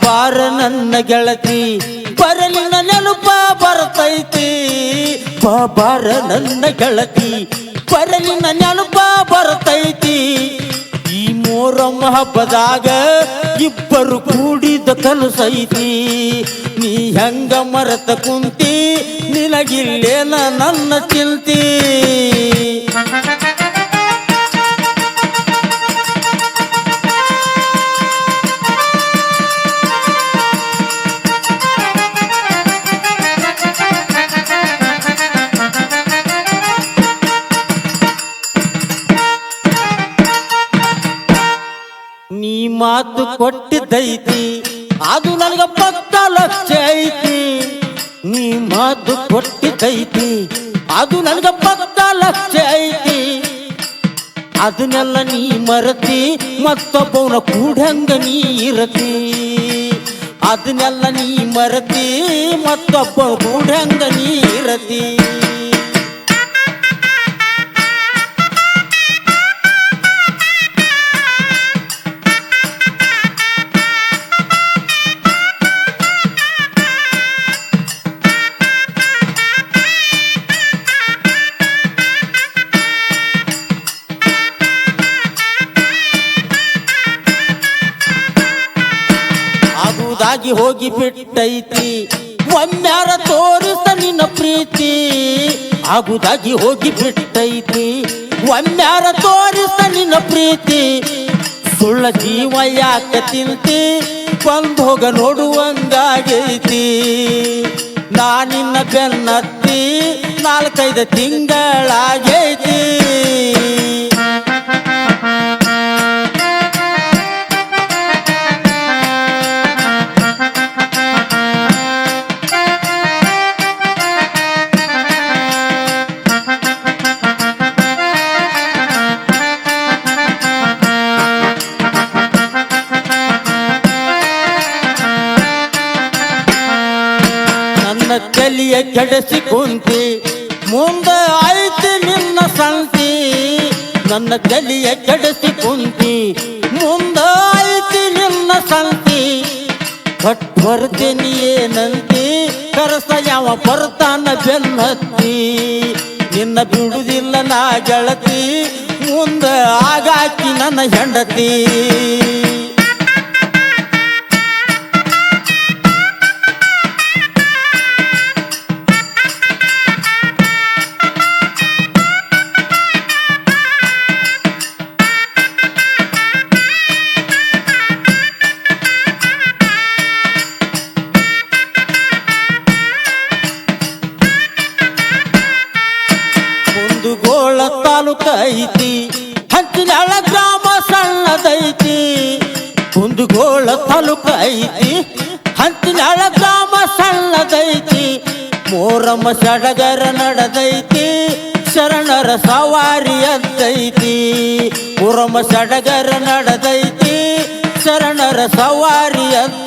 ಬಾರ ನನ್ನ ಗೆಳತಿ ಬರಲಿ ನೆನಪ ಬರ್ತೈತಿ ಬಾರ ನನ್ನ ಗೆಳತಿ ಬರಲಿ ನೆನಪ ಬರ್ತೈತಿ ಈ ಮೊಹರಂ ಹಬ್ಬದಾಗ ಇಬ್ಬರು ಕೂಡಿದ ಕನಸೈತಿ ನೀ ಹೆಂಗ ಮರೆತ ಕುಂತಿ ನಿನಗಿಲ್ಲೇನ ನನ್ನ ಚಿಂತಿ ನೀ ಮಾತು ಕೊಟ್ಟಿದ್ದೈತಿ ಅದು ನನಗ ಪಕ್ಕ ಲಕ್ಷ ಐತಿ ನೀ ಮಾತು ಕೊಟ್ಟಿದ್ದೈತಿ ಅದು ನನಗ ಪಕ್ಕ ಲಕ್ಷ ಐತಿ ಅದನ್ನೆಲ್ಲ ನೀ ಮರತಿ ಮತ್ತೊಬ್ಬವನ ಕೂಡಂಗ ನೀ ಇರತಿ ಅದನ್ನೆಲ್ಲ ನೀ ಮರತಿ ಮತ್ತೊಬ್ಬ ಕೂಡಂಗ ನೀ ಇರತಿ ಆಗುದಾಗಿ ಹೋಗಿ ಬಿಟ್ಟೈತಿ ಒಮ್ಮ್ಯಾರ ತೋರಿಸ ನಿನ್ನ ಪ್ರೀತಿ ಆಗುದಾಗಿ ಹೋಗಿ ಬಿಟ್ಟೈತಿ ಒಮ್ಮ್ಯಾರ ತೋರಿಸ ನಿನ್ನ ಪ್ರೀತಿ ಸುಳ್ಳ ಜೀವ ಯಾಕೆ ತಿಂತಿ ಬಂದು ಹೋಗ ನೋಡುವಂಗಾಗೈತಿ ನಾನಿನ್ನ ಬೆನ್ನತ್ತಿ 4-5 ತಿಂಗಳಾಗೈತಿ ತಲಿಯ ಕೆಡಿಸಿ ಕುಂತಿ ಮುಂದ ಆಯ್ತು ನಿನ್ನ ಸಂತಿ ನನ್ನ ತಲಿಯ ಕೆಡಿಸಿ ಕುಂತಿ ಮುಂದ ಆಯ್ತು ನಿನ್ನ ಸಂತಿ ಕಟ್ ಬರ್ತೀನಿ ಏನಂತಿ ಕರಸ ಯಾವ ಬರ್ತಾನ ಬೆನ್ನತ್ತಿ ನಿನ್ನ ಬಿಡುದಿಲ್ಲ ನಾ ಗೆಳತಿ ಮುಂದ ಆಗಾಕಿ ನನ್ನ ಹೆಂಡತಿ ಕುಂದಗೋಳ ತಾಲೂಕ ಐತಿ ಹಂಚಿನಾಳ ಗ್ರಾಮ ಸಣ್ಣದೈತಿ ಕುಂದಗೋಳ ತಾಲೂಕ ಐತಿ ಹಂಚಿನಾಳ ಗ್ರಾಮ ಸಣ್ಣದೈತಿ ಮೊಹರಂ ಸಡಗರ ನಡೆದೈತಿ ಶರಣರ ಸವಾರಿ ಅಂತೈತಿ ಮೊಹರಂ ಸಡಗರ ನಡೆದೈತಿ ಶರಣರ ಸವಾರಿ ಅಂತ